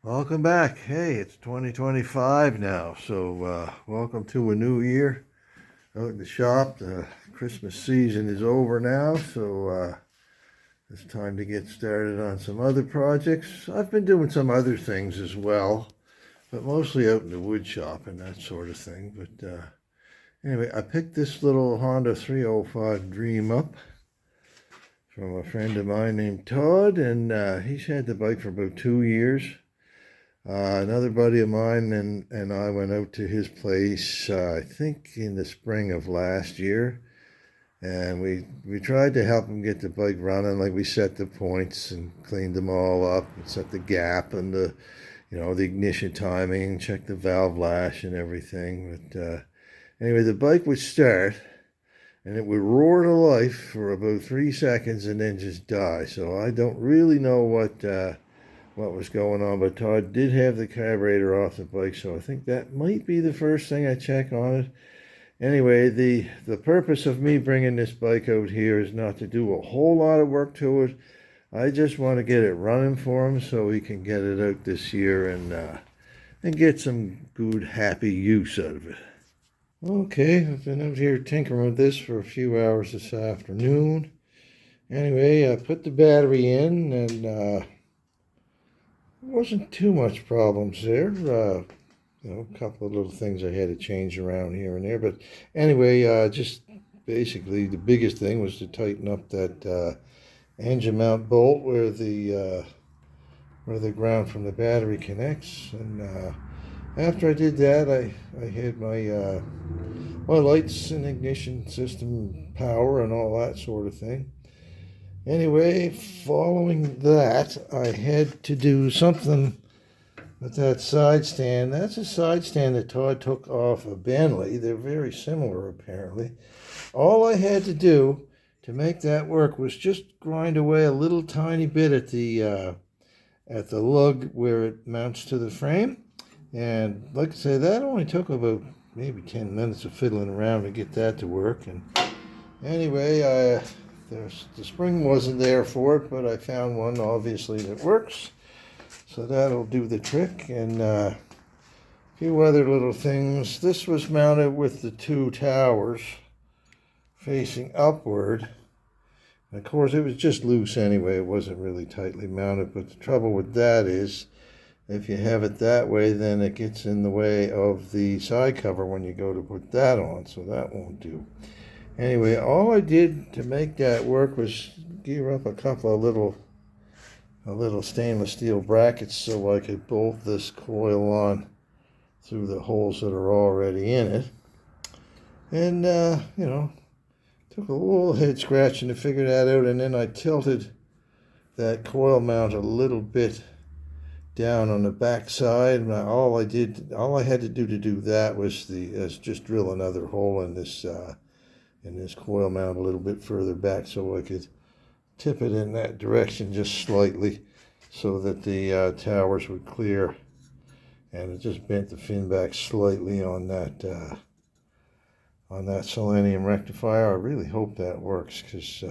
Welcome back. Hey, it's 2025 now, so welcome to a new year. Out in the shop, the Christmas season is over now, so it's time to get started on some other projects. I've been doing some other things as well, but mostly out in the wood shop and that sort of thing. But anyway, I picked this little Honda 305 Dream up from a friend of mine named Todd, and he's had the bike for about 2 years. Another buddy of mine and I went out to his place, I think in the spring of last year, and we tried to help him get the bike running. Like, we set the points and cleaned them all up and set the gap and the ignition timing, checked the valve lash and everything. But anyway, the bike would start and it would roar to life for about 3 seconds and then just die. So I don't really know what was going on, but Todd did have the carburetor off the bike, so I think that might be the first thing I check on it. Anyway, the purpose of me bringing this bike out here is not to do a whole lot of work to it. I just want to get it running for him so we can get it out this year and get some good, happy use out of it. Okay, I've been out here tinkering with this for a few hours this afternoon. Anyway, I put the battery in and wasn't too much problems there. A couple of little things I had to change around here and there. But anyway, just basically the biggest thing was to tighten up that engine mount bolt where the ground from the battery connects. And after I did that, I had my lights and ignition system power and all that sort of thing. Anyway, following that, I had to do something with that side stand. That's a side stand that Todd took off a Bentley. They're very similar, apparently. All I had to do to make that work was just grind away a little tiny bit at the lug where it mounts to the frame. And like I say, that only took about maybe 10 minutes of fiddling around to get that to work. And anyway, the spring wasn't there for it, but I found one, obviously, that works. So that'll do the trick. And a few other little things. This was mounted with the two towers facing upward. And of course, it was just loose anyway. It wasn't really tightly mounted. But the trouble with that is, if you have it that way, then it gets in the way of the side cover when you go to put that on. So that won't do. Anyway, all I did to make that work was gear up a couple of little stainless steel brackets so I could bolt this coil on through the holes that are already in it. And, took a little head scratching to figure that out, and then I tilted that coil mount a little bit down on the back side. And all I had to do that was just drill another hole in this coil mount a little bit further back so I could tip it in that direction just slightly so that the towers would clear. And it just bent the fin back slightly on that selenium rectifier. I really hope that works, because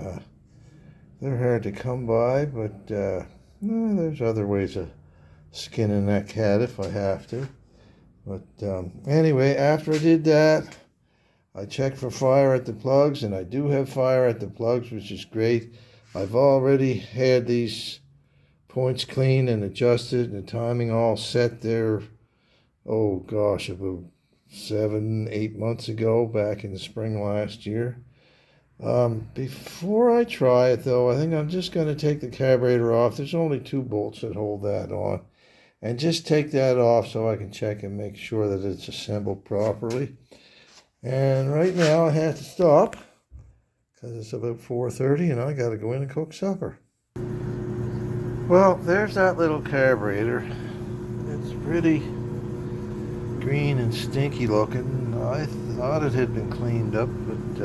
they're hard to come by, but there's other ways of skinning that cat if I have to. But anyway, after I did that, I checked for fire at the plugs, and I do have fire at the plugs, which is great. I've already had these points cleaned and adjusted and the timing all set there, oh gosh, about 7-8 months ago, back in the spring last year. Before I try it, though, I think I'm just going to take the carburetor off. There's only 2 bolts that hold that on. And just take that off so I can check and make sure that it's assembled properly. And right now I have to stop because it's about 4:30 and I got to go in and cook supper. Well, there's that little carburetor. It's pretty green and stinky looking. I thought it had been cleaned up, but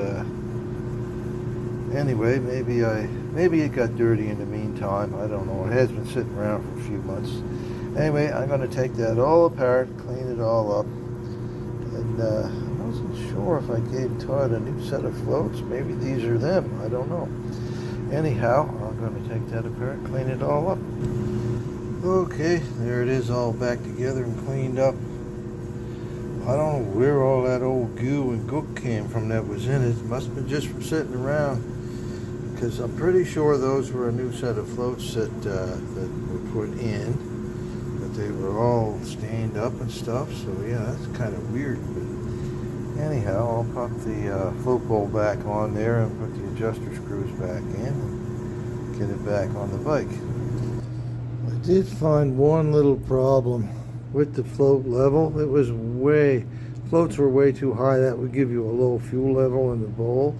anyway, maybe it got dirty in the meantime. I don't know. It has been sitting around for a few months. Anyway, I'm going to take that all apart, clean it all up, and I wasn't sure if I gave Todd a new set of floats. Maybe these are them. I don't know. Anyhow, I'm going to take that apart, clean it all up. Okay, there it is, all back together and cleaned up. I don't know where all that old goo and gook came from that was in it. It must have been just from sitting around, because I'm pretty sure those were a new set of floats that were put in, but they were all stained up and stuff. So yeah, that's kind of weird. But anyhow, I'll pop the float bowl back on there and put the adjuster screws back in and get it back on the bike. I did find one little problem with the float level. It was floats were way too high. That would give you a low fuel level in the bowl.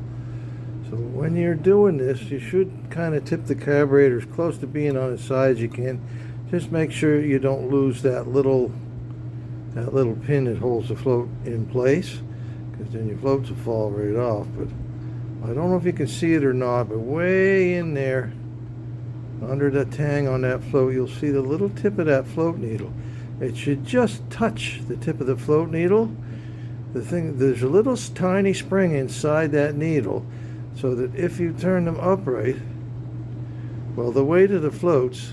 So when you're doing this, you should kind of tip the carburetor as close to being on its side as you can. Just make sure you don't lose that little pin that holds the float in place, because then your floats will fall right off. But I don't know if you can see it or not, but way in there under the tang on that float, you'll see the little tip of that float needle. It should just touch the tip of the float needle. There's a little tiny spring inside that needle, so that if you turn them upright, well, the weight of the floats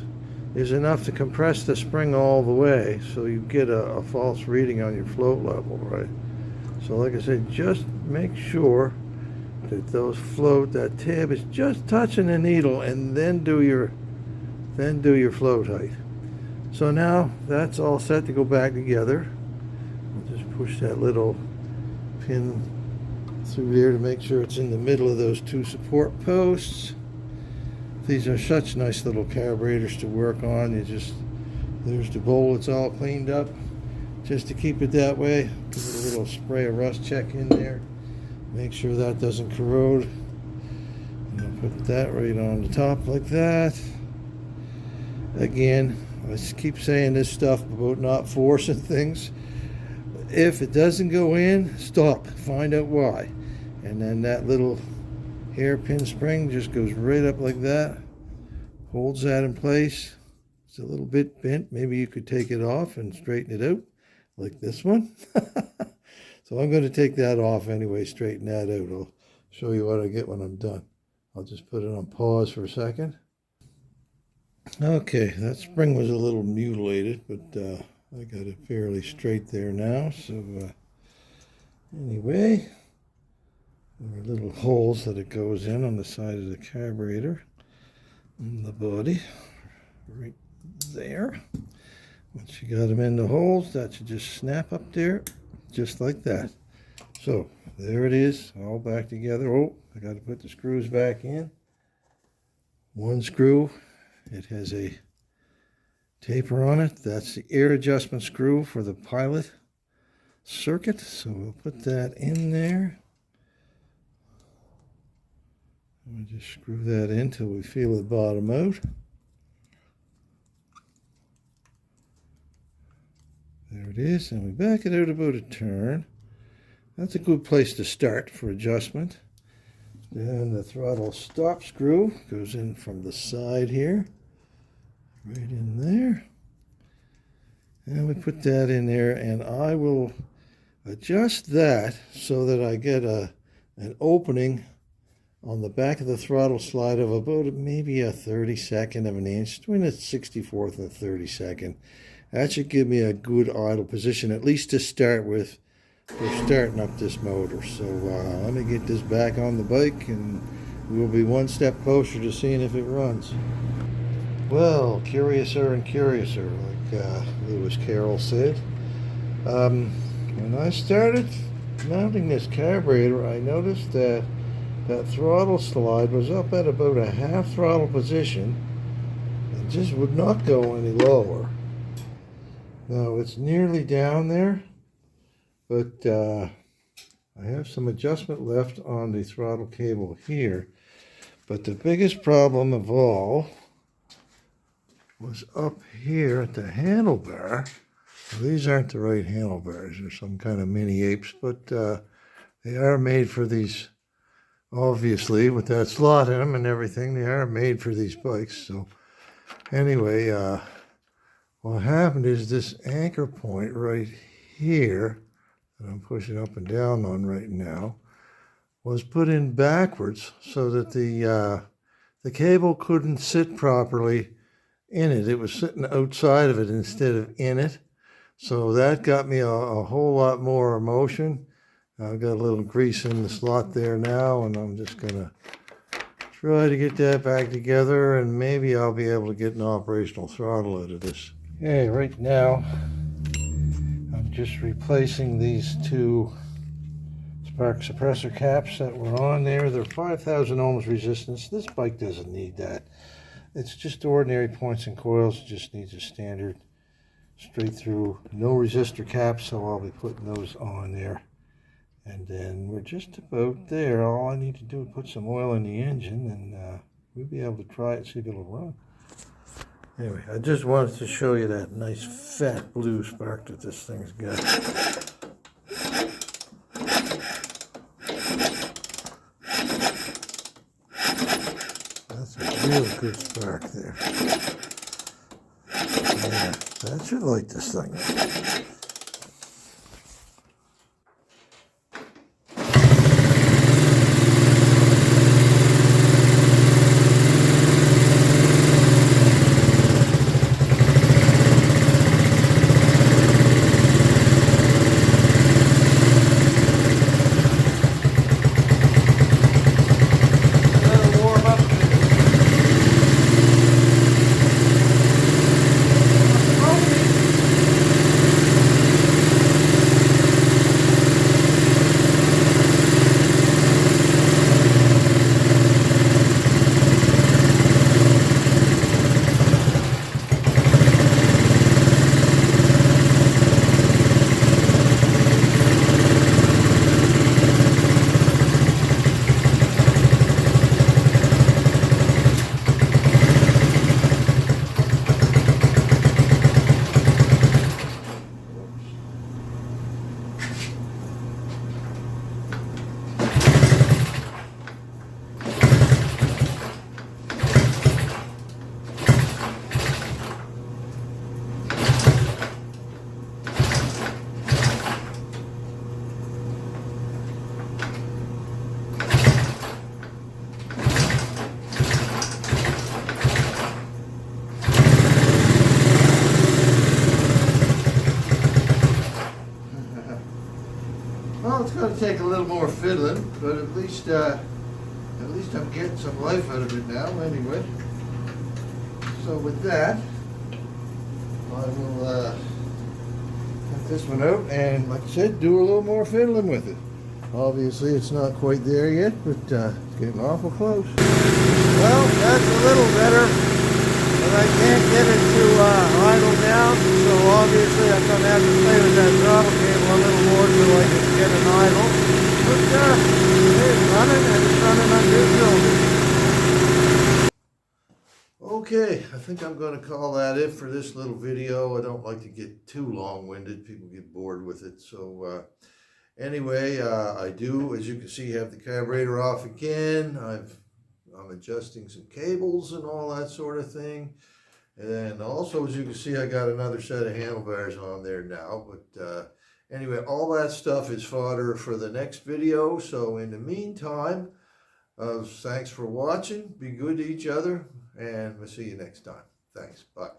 is enough to compress the spring all the way, so you get a false reading on your float level, right? So like I said, just make sure that that tab is just touching the needle, and then do your float height. So now that's all set to go back together. I'll just push that little pin through here to make sure it's in the middle of those two support posts. These are such nice little carburetors to work on. There's the bowl, it's all cleaned up. Just to keep it that way, put a little spray of rust check in there. Make sure that doesn't corrode. And I'll put that right on the top like that. Again, I keep saying this stuff about not forcing things. If it doesn't go in, stop, find out why. And then that little hairpin spring just goes right up like that, holds that in place. It's a little bit bent. Maybe you could take it off and straighten it out like this one. So I'm going to take that off anyway, straighten that out. I'll show you what I get when I'm done. I'll just put it on pause for a second. Okay, that spring was a little mutilated, but I got it fairly straight there now. So anyway, there are little holes that it goes in on the side of the carburetor and the body right there. Once you got them in the holes, that should just snap up there just like that. So there it is, all back together. Oh, I got to put the screws back in. One screw, it has a taper on it. That's the air adjustment screw for the pilot circuit. So we'll put that in there. We'll just screw that in till we feel the bottom out. There it is, and we back it out about a turn. That's a good place to start for adjustment. Then the throttle stop screw goes in from the side here, right in there. And we put that in there, and I will adjust that so that I get an opening on the back of the throttle slide of about maybe a 32nd of an inch, between a 64th and a 32nd. That should give me a good idle position, at least to start with, for starting up this motor. So let me get this back on the bike, and we'll be one step closer to seeing if it runs. Well, curiouser and curiouser, like Lewis Carroll said. When I started mounting this carburetor, I noticed that that throttle slide was up at about a half throttle position and just would not go any lower. Now it's nearly down there, but I have some adjustment left on the throttle cable here. But the biggest problem of all was up here at the handlebar. Well, these aren't the right handlebars. They're some kind of mini apes, but they are made for these, obviously, with that slot in them and everything. They are made for these bikes. So anyway, what happened is this anchor point right here that I'm pushing up and down on right now was put in backwards so that the cable couldn't sit properly in it. It was sitting outside of it instead of in it. So that got me a whole lot more emotion. I've got a little grease in the slot there now, and I'm just going to try to get that back together, and maybe I'll be able to get an operational throttle out of this. Okay, right now I'm just replacing these two spark suppressor caps that were on there. They're 5,000 ohms resistance. This bike doesn't need that. It's just ordinary points and coils. It just needs a standard straight through, no resistor caps, so I'll be putting those on there. And then we're just about there. All I need to do is put some oil in the engine, and we'll be able to try it and see if it'll run. Anyway, I just wanted to show you that nice fat blue spark that this thing's got. That's a real good spark there. Yeah, that should light this thing up. Well, it's going to take a little more fiddling, but at least I'm getting some life out of it now anyway. So with that, I will cut this one out and, like I said, do a little more fiddling with it. Obviously it's not quite there yet, but it's getting awful close. Well, that's a little better, but I can't get it to idle down, so obviously I'm going to have to play with that throttle cable a little more so I can get an idle. But it's running, and it's running on good cylinders. Okay, I think I'm going to call that it for this little video. I don't like to get too long-winded. People get bored with it. So anyway, I do, as you can see, have the carburetor off again. I'm adjusting some cables and all that sort of thing. And also, as you can see, I got another set of handlebars on there now. But anyway, all that stuff is fodder for the next video. So in the meantime, thanks for watching. Be good to each other. And we'll see you next time. Thanks. Bye.